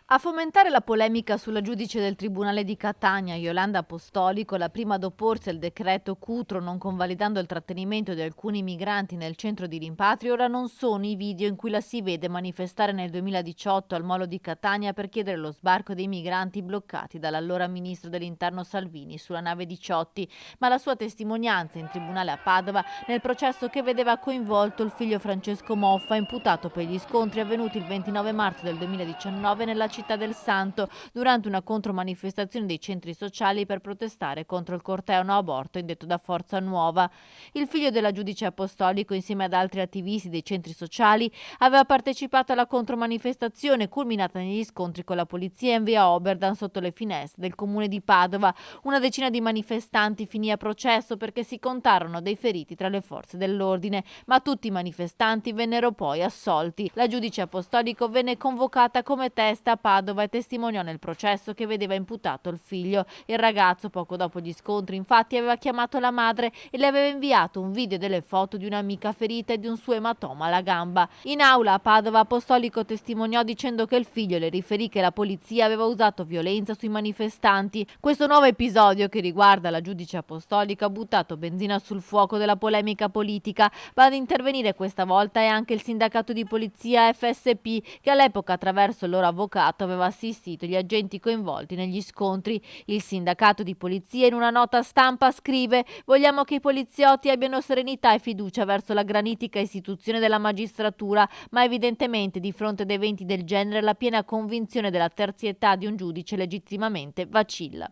A fomentare la polemica sulla giudice del Tribunale di Catania, Iolanda Apostolico, la prima ad opporsi al decreto Cutro non convalidando il trattenimento di alcuni migranti nel centro di rimpatrio, ora non sono i video in cui la si vede manifestare nel 2018 al molo di Catania per chiedere lo sbarco dei migranti bloccati dall'allora ministro dell'Interno Salvini sulla nave Diciotti, ma la sua testimonianza in tribunale a Padova nel processo che vedeva coinvolto il figlio Francesco Moffa, imputato per gli scontri avvenuti il 29 marzo del 2019 nella città del Santo durante una contromanifestazione dei centri sociali per protestare contro il corteo no aborto indetto da Forza Nuova. Il figlio della giudice Apostolico, insieme ad altri attivisti dei centri sociali, aveva partecipato alla contromanifestazione culminata negli scontri con la polizia in via Oberdan sotto le finestre del comune di Padova. Una decina di manifestanti finì a processo perché si contarono dei feriti tra le forze dell'ordine, ma tutti i manifestanti vennero poi assolti. La giudice Apostolico venne convocata come testa a Padova e testimoniò nel processo che vedeva imputato il figlio. Il ragazzo, poco dopo gli scontri, infatti aveva chiamato la madre e le aveva inviato un video delle foto di un'amica ferita e di un suo ematoma alla gamba. In aula a Padova Apostolico testimoniò dicendo che il figlio le riferì che la polizia aveva usato violenza sui manifestanti. Questo nuovo episodio che riguarda la giudice Apostolico ha buttato benzina sul fuoco della polemica politica, ma ad intervenire questa volta è anche il sindacato di polizia FSP, che all'epoca attraverso il loro avvocato aveva assistito gli agenti coinvolti negli scontri. Il sindacato di polizia in una nota stampa scrive: vogliamo che i poliziotti abbiano serenità e fiducia verso la granitica istituzione della magistratura, ma evidentemente di fronte ad eventi del genere la piena convinzione della terzietà di un giudice legittimamente vacilla.